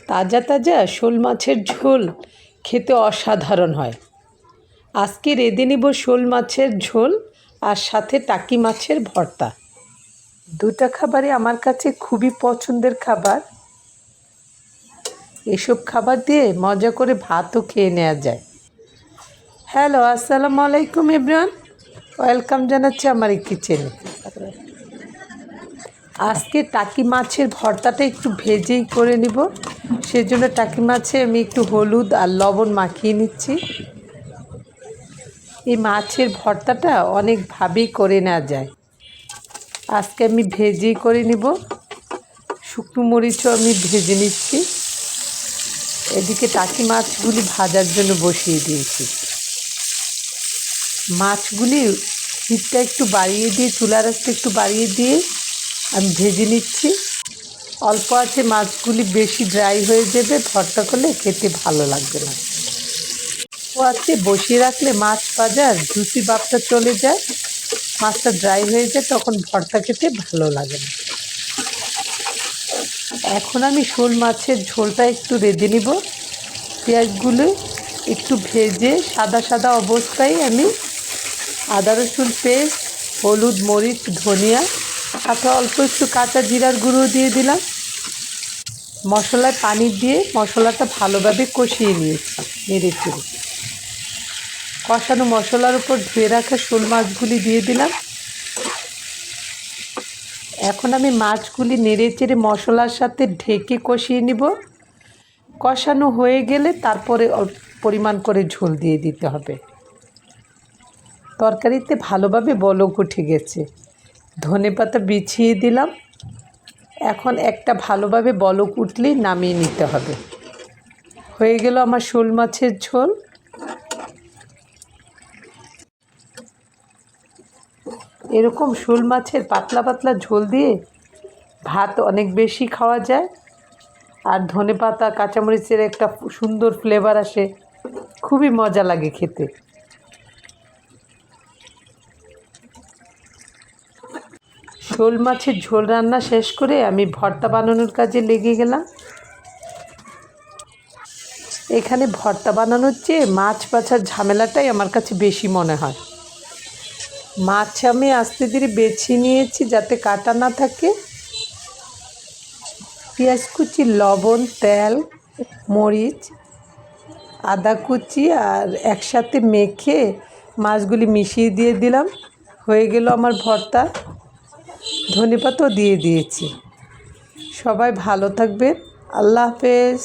তাজা তাজা শোল মাছের ঝোল খেতে অসাধারণ হয়। আজকে রেঁধে নিব শোল মাছের ঝোল আর সাথে টাকি মাছের ভর্তা। দুটা খাবারই আমার কাছে খুবই পছন্দের খাবার। এসব খাবার দিয়ে মজা করে ভাতও খেয়ে নেওয়া যায়। হ্যালো, আসসালামু আলাইকুম এভরিওয়ান, ওয়েলকাম জানাচ্ছি আমার এই কিচেনে। আজকে টাকি মাছের ভর্তাটা একটু ভেজেই করে নিব। সেজন্য টাকি মাছে আমি একটু হলুদ আর লবণ মাখিয়ে নিচ্ছি। এই মাছের ভর্তাটা অনেকভাবেই করে নেওয়া যায়। আজকে আমি ভেজেই করে নিব। শুকনো মরিচও আমি ভেজে নিচ্ছি। এদিকে টাকি মাছগুলি ভাজার জন্য বসিয়ে দিয়েছি। মাছগুলি হিটটা একটু বাড়িয়ে দিয়ে, চুলার আঁচটা একটু বাড়িয়ে দিয়ে আমি ভেজে নিচ্ছি। অল্প আছে, মাছগুলি বেশি ড্রাই হয়ে যাবে, ভর্তা করলে খেতে ভালো লাগবে না। ও আছে বসিয়ে রাখলে মাছ ভাজার জুসি ভাবটা চলে যায়, মাছটা ড্রাই হয়ে যায়, তখন ভর্তা খেতে ভালো লাগে না। এখন আমি শোল মাছের ঝোলটা একটু রেঁধে নিব। পেঁয়াজগুলো একটু ভেজে সাদা সাদা অবস্থায় আমি আদা রসুন পেস্ট, হলুদ মরিচ ধনিয়া সাথে অল্প একটু কাঁচা জিরার গুঁড়ো দিয়ে দিলাম। মশলায় পানি দিয়ে মশলাটা ভালোভাবে কষিয়ে নিয়েছি। নেড়ে চেড়ে কষানো মশলার উপর ধুয়ে রাখা শোল মাছগুলি দিয়ে দিলাম। এখন আমি মাছগুলি নেড়ে চেড়ে মশলার সাথে ঢেকে কষিয়ে নিব। কষানো হয়ে গেলে তারপরে অল্প পরিমাণ করে ঝোল দিয়ে দিতে হবে। তরকারিতে ভালোভাবে বলক উঠে গেছে, ধনেপাতা বিছিয়ে দিলাম। এখন একটা ভালোভাবে বলক উঠলেই নামিয়ে নিতে হবে। হয়ে গেল আমার শোল মাছের ঝোল। এরকম শোল মাছের পাতলা পাতলা ঝোল দিয়ে ভাত অনেক বেশি খাওয়া যায়। আর ধনেপাতা কাঁচামরিচের একটা সুন্দর ফ্লেভার আসে, খুবই মজা লাগে খেতে। শোল মাছের ঝোল রান্না শেষ করে আমি ভর্তা বানানোর কাজে লেগে গেলাম। এখানে ভর্তা বানানোর চেয়ে মাছ বাছার ঝামেলাটাই আমার কাছে বেশি মনে হয়। মাছ আমি আস্তে ধীরে বেছে নিয়েছি যাতে কাটা না থাকে। পেঁয়াজ কুচি, লবণ, তেল, মরিচ, আদা কুচি আর একসাথে মেখে মাছগুলি মিশিয়ে দিয়ে দিলাম। হয়ে গেল আমার ভর্তা। ধনেপাতাও দিয়ে দিয়েছি। সবাই ভালো থাকবেন। আল্লাহ হাফেজ।